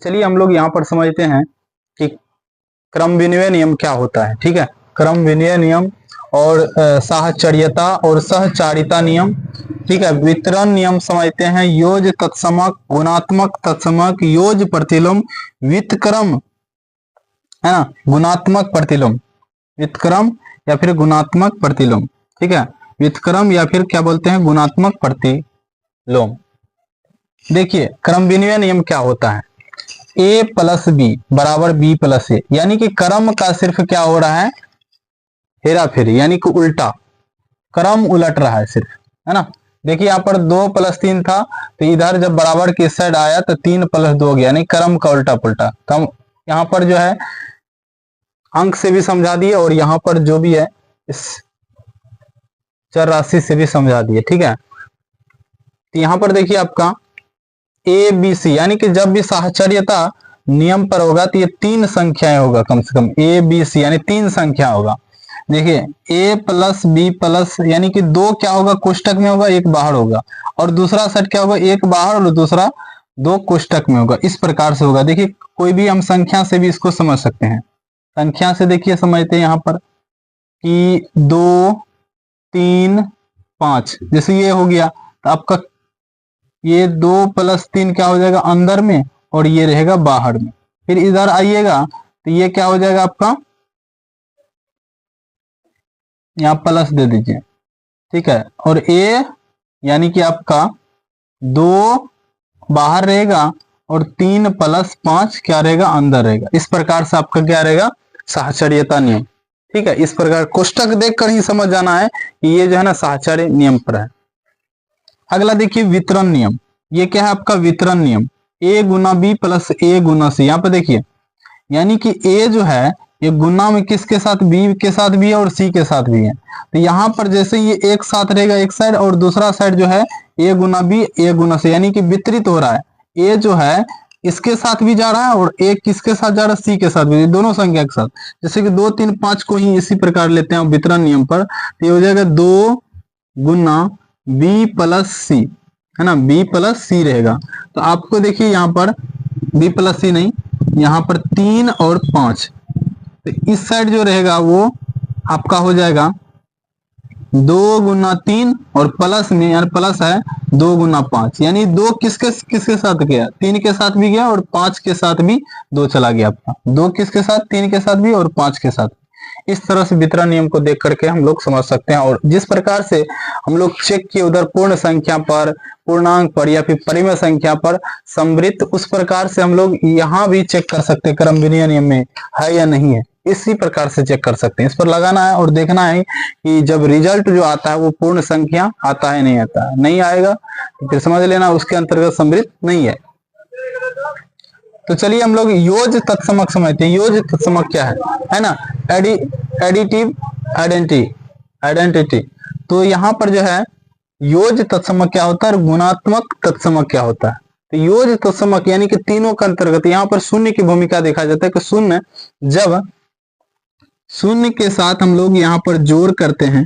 चलिए हम लोग यहाँ पर समझते हैं कि क्रम विनिमय नियम क्या होता है। ठीक है, क्रम विनिमय नियम और साहचर्यता और सहचारिता नियम। ठीक है, वितरण नियम समझते हैं। योज तत्समक, गुणात्मक तत्समक, योज प्रतिलोम, व्युत्क्रम, है ना, गुणात्मक प्रतिलोम, व्युत्क्रम या फिर गुणात्मक प्रतिलोम। ठीक है, व्युत्क्रम या फिर क्या बोलते हैं, गुणात्मक प्रतिलोम। देखिए क्रम विनिमय नियम क्या होता है, a प्लस बी बराबर b प्लस ए, यानी कि क्रम का सिर्फ क्या हो रहा है, हेरा फेरी, यानी कि उल्टा, क्रम उलट रहा है सिर्फ, है ना। देखिए यहाँ पर 2 + 3 था, तो इधर जब बराबर की साइड आया तो 3 + 2 हो गया, यानी क्रम का उल्टा पुल्टा। तो हम यहाँ पर जो है अंक से भी समझा दिए और यहाँ पर जो भी है इस चर राशि से भी समझा दिए। ठीक है, तो यहाँ पर देखिए आपका ए बी सी, यानी कि जब भी साहचर्यता नियम पर होगा तो ये 3 संख्याएं होगा, कम से कम ए बी सी यानी 3 संख्या होगा। देखिए a प्लस बी प्लस, यानी कि 2 क्या होगा, कोष्टक में होगा, 1 बाहर होगा, और दूसरा सेट क्या होगा, 1 बाहर और दूसरा 2 कोष्टक में होगा। इस प्रकार से होगा। देखिए कोई भी हम संख्या से भी इसको समझ सकते हैं। संख्या से देखिए समझते हैं यहाँ पर कि 2 3 5, जैसे ये हो गया तो आपका ये 2 + 3 क्या हो जाएगा, अंदर में, और ये रहेगा बाहर में। फिर इधर आइएगा तो ये क्या हो जाएगा आपका, यहाँ प्लस दे दीजिए। ठीक है, और a यानी कि आपका 2 बाहर रहेगा और 3 + 5 क्या रहेगा, अंदर रहेगा। इस प्रकार से आपका क्या रहेगा, साहचर्यता नियम। ठीक है, इस प्रकार कोष्टक देखकर ही समझ जाना है कि ये जो है ना साहचर्य नियम पर है। अगला देखिए वितरण नियम। ये क्या है आपका वितरण नियम, a Guna b plus a Guna c। यहाँ पे देखिए यानी कि a जो है ये गुना में किसके साथ, b के साथ भी है और c के साथ भी है। तो यहाँ पर जैसे ये एक साथ रहेगा एक साइड, और दूसरा साइड जो है a Guna b a Guna c, यानी कि वितरित हो रहा है। a जो है इसके साथ भी जा रहा है और a किसके साथ जा रहा है, c के साथ भी, दोनों संख्या के साथ। जैसे कि 2 3 5 को ही इसी प्रकार लेते हैं वितरण नियम पर, तो ये हो जाएगा 2 गुना b प्लस c, है ना, b प्लस c रहेगा। तो आपको देखिए यहाँ पर b प्लस c नहीं, यहाँ पर 3 और 5, तो इस साइड जो रहेगा वो आपका हो जाएगा 2 गुना 3 और प्लस में, यानी प्लस है 2 गुना 5, यानी 2 किसके किसके साथ गया, 3 के साथ भी गया और 5 के साथ भी 2 चला गया आपका। 2 किसके साथ, 3 के साथ भी और 5 के साथ। इस तरह से वितरण नियम को देख करके हम लोग समझ सकते हैं। और जिस प्रकार से हम लोग चेक किए उधर पूर्ण संख्या पर, पूर्णांक पर या फिर परिमेय संख्या पर समवृत्त, उस प्रकार से हम लोग यहाँ भी चेक कर सकते हैं क्रम विनिमय नियम में है या नहीं है। इसी प्रकार से चेक कर सकते हैं। इस पर लगाना है और देखना है कि जब रिजल्ट जो आता है वो पूर्ण संख्या आता है नहीं आता है। नहीं आएगा तो फिर समझ लेना उसके अंतर्गत समवृत्त नहीं है। तो चलिए हम लोग योज तत्समक समझते हैं। योज तत्समक क्या है ना, एडिटिव आइडेंटिटी। तो यहाँ पर जो है योज तत्समक क्या होता है, गुणात्मक तत्समक क्या होता है। तो योज तत्समक यानी कि तीनों का अंतर्गत, यहाँ पर शून्य की भूमिका देखा जाता है कि शून्य, जब शून्य के साथ हम लोग यहाँ पर जोड़ करते हैं,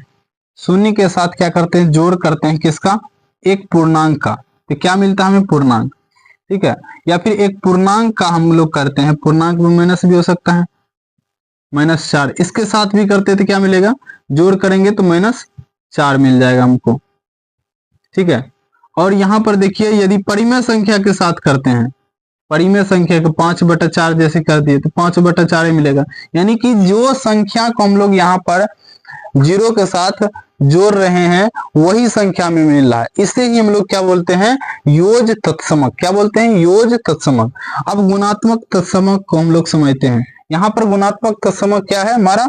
शून्य के साथ क्या करते हैं, जोड़ करते हैं किसका, एक पूर्णांक का, तो क्या मिलता है हमें, पूर्णांक। ठीक है, या फिर एक पूर्णांक का हम लोग करते हैं, पूर्णांक में माइनस भी हो सकता है, -4, इसके साथ भी करते हैं तो क्या मिलेगा, जोड़ करेंगे तो -4 मिल जाएगा हमको। ठीक है, और यहाँ पर देखिए यदि परिमेय संख्या के साथ करते हैं, परिमेय संख्या को 5/4 जैसे कर दिए तो 5/4 ही मिलेगा। यानी कि जो संख्या को हम लोग यहाँ पर 0 के साथ जोड़ रहे हैं वही संख्या में मिल रहा है, इसे ही हम लोग क्या बोलते हैं, योज तत्समक। क्या बोलते हैं, योज तत्समक। अब गुणात्मक तत्समक को हम लोग समझते हैं। यहाँ पर गुणात्मक तत्समक क्या है हमारा,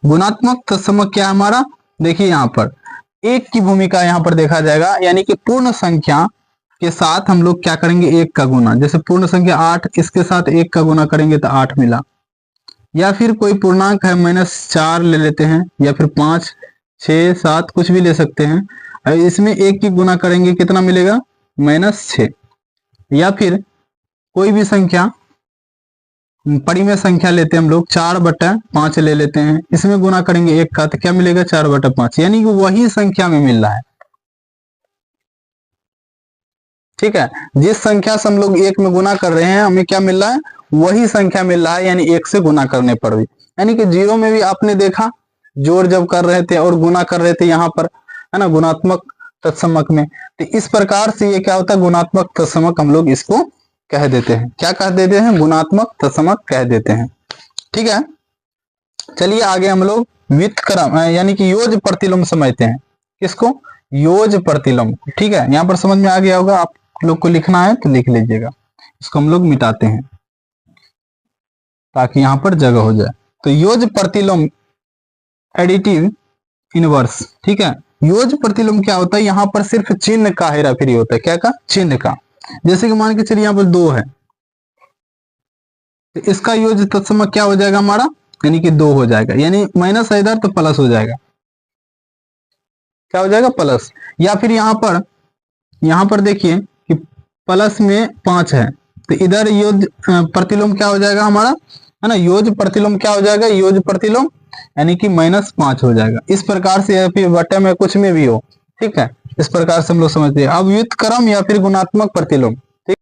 गुणात्मक तत्समक क्या है हमारा, देखिए यहाँ पर एक की भूमिका यहाँ पर देखा जाएगा, यानी कि पूर्ण संख्या के साथ हम लोग क्या करेंगे, 1 का गुना। जैसे पूर्ण संख्या 8, इसके साथ 1 का गुना करेंगे तो 8 मिला। या फिर कोई पूर्णांक है -4 ले लेते हैं, या फिर 5 6 7 कुछ भी ले सकते हैं, और इसमें 1 की गुना करेंगे कितना मिलेगा, -6। या फिर कोई भी संख्या, परिमेय संख्या लेते हैं हम लोग, 4/5 ले लेते हैं, इसमें गुना करेंगे 1 का तो क्या मिलेगा, 4/5, यानी कि वही संख्या में मिल रहा है। ठीक है, जिस संख्या से हम लोग 1 में गुना कर रहे हैं हमें क्या मिल रहा है, वही संख्या मिल रहा है, यानी 1 से गुना करने पर भी। यानी कि 0 में भी आपने देखा जोड़ जब कर रहे थे और गुना कर रहे थे यहाँ पर, है ना, गुणात्मक तत्समक में, तो इस प्रकार से ये क्या होता है, गुणात्मक तत्समक हम लोग इसको कह देते हैं। क्या कह देते हैं, गुणात्मक तत्समक कह देते हैं। ठीक है, चलिए आगे हम लोग व्युत्क्रम यानी कि योज प्रतिलोम समझते हैं। किसको, योज प्रतिलोम। ठीक है, यहाँ पर समझ में आ गया होगा, आप लोग को लिखना है तो लिख लीजिएगा। इसको हम लोग मिटाते हैं ताकि यहाँ पर जगह हो जाए। तो योज प्रतिलोम एडिटिव इनवर्स। ठीक है, योज प्रतिलोम क्या होता है, यहाँ पर सिर्फ चिन्ह का हेराफेरी होता है। क्या का, चिन्ह का। जैसे कि मान के चलिए यहाँ पर 2 है, तो इसका योज तत्समक क्या हो जाएगा हमारा, यानी कि 2 हो जाएगा, यानी माइनस है इधर तो प्लस हो जाएगा। क्या हो जाएगा, प्लस। या फिर यहाँ पर देखिए कि प्लस में 5 है, तो इधर योज प्रतिलोम क्या हो जाएगा हमारा, है ना, योज प्रतिलोम क्या हो जाएगा, योज प्रतिलोम यानी कि -5 हो जाएगा। इस प्रकार से, या फिर बटे में कुछ में भी हो, ठीक है, इस प्रकार से हम लोग समझते हैं। अब व्युत्क्रम या फिर गुणात्मक प्रतिलोम। ठीक,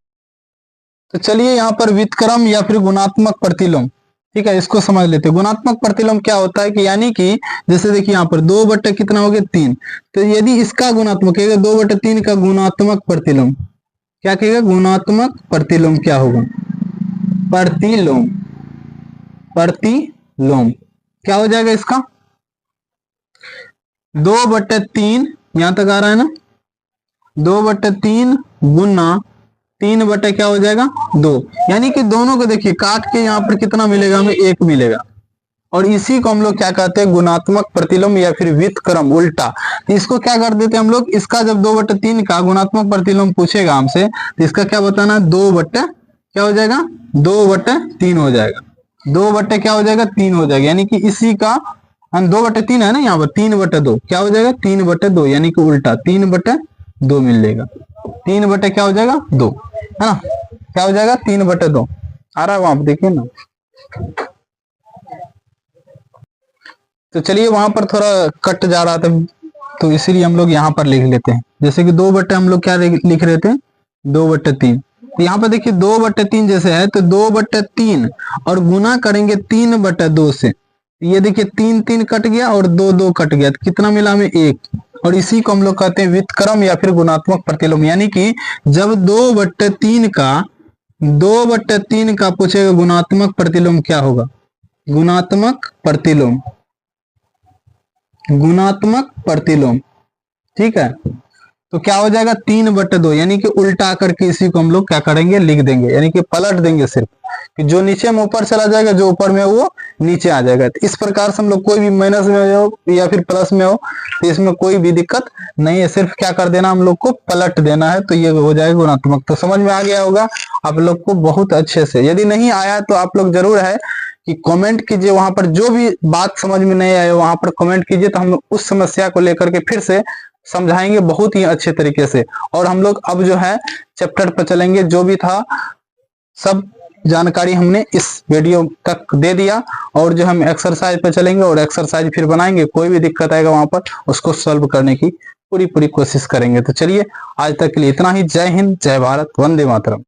तो चलिए यहाँ पर व्युत्क्रम या फिर गुणात्मक प्रतिलोम, ठीक है, इसको समझ लेते हैं। गुणात्मक प्रतिलोम क्या होता है कि यानी कि जैसे देखिए यहाँ पर 2 बटे कितना हो गया, 3, तो यदि इसका गुणात्मक कहेगा 2 बटे 3 का गुणात्मक प्रतिलोम, क्या कहेगा, गुणात्मक प्रतिलोम क्या होगा, प्रतिलोम, प्रतिलोम क्या हो जाएगा इसका, 2 बटे 3 यहां तक आ रहा है ना, 2 बटे 3 गुना 3 बटे क्या हो जाएगा, 2, यानी कि दोनों को देखिए काट के यहाँ पर कितना मिलेगा, हमें 1 मिलेगा। और इसी को हम लोग क्या कहते हैं, गुणात्मक प्रतिलोम या फिर व्युत्क्रम, उल्टा। इसको क्या कर देते हैं हम लोग, इसका जब 2 बटे 3 का गुणात्मक प्रतिलोम पूछेगा हमसे, तो इसका क्या बताना, 2 बटे क्या हो जाएगा, 2 बटे 3 हो जाएगा, 2 बटे क्या हो जाएगा, 3 हो जाएगा। यानी कि इसी का हम 2 बटे 3 है ना, यहाँ पर 3 बटे 2 क्या हो जाएगा, 3 बटे 2, यानी कि उल्टा 3 बटे 2 मिलेगा। 3 बटे क्या हो जाएगा, 2, है ना, क्या हो जाएगा, 3 बटे 2 आ रहा है वहां पर, देखिए ना। तो चलिए वहां पर थोड़ा कट जा रहा था, तो इसीलिए हम लोग यहाँ पर लिख लेते हैं। जैसे कि 2 बटे हम लोग क्या लिख रहे थे, 2 बटे 3, तो यहाँ पर देखिए 2 बटे 3 जैसे है, तो 2 बटे 3 और गुना करेंगे 3 बटे 2 से, ये देखिए 3 3 कट गया और 2 2 कट गया, तो कितना मिला हमें, 1। और इसी को हम लोग कहते हैं व्युत्क्रम या फिर गुणात्मक प्रतिलोम। यानी कि जब 2 बटे 3 का पूछेगा गुणात्मक प्रतिलोम क्या होगा, गुणात्मक प्रतिलोम, गुणात्मक प्रतिलोम। ठीक है, तो क्या हो जाएगा, 3 बटे 2, यानी कि उल्टा करके इसी को हम लोग क्या करेंगे, लिख देंगे, यानी कि पलट देंगे सिर्फ, कि जो नीचे में ऊपर चला जाएगा, जो ऊपर में वो नीचे आ जाएगा। तो इस प्रकार से हम लोग कोई भी माइनस में हो या फिर प्लस में हो, तो इसमें कोई भी दिक्कत नहीं है, सिर्फ क्या कर देना, हम लोग को पलट देना है, तो ये हो जाएगा गुणात्मक। तो समझ में आ गया होगा आप लोग को बहुत अच्छे से। यदि नहीं आया तो आप लोग जरूर है कि कमेंट कीजिए, वहां पर जो भी बात समझ में नहीं आए वहां पर कमेंट कीजिए, तो हम उस समस्या को लेकर के फिर से समझाएंगे बहुत ही अच्छे तरीके से। और हम लोग अब जो है चैप्टर पर चलेंगे, जो भी था सब जानकारी हमने इस वीडियो तक दे दिया, और जो हम एक्सरसाइज पे चलेंगे और एक्सरसाइज फिर बनाएंगे, कोई भी दिक्कत आएगा वहां पर उसको सॉल्व करने की पूरी कोशिश करेंगे। तो चलिए आज तक के लिए इतना ही। जय हिंद, जय भारत, वंदे मातरम।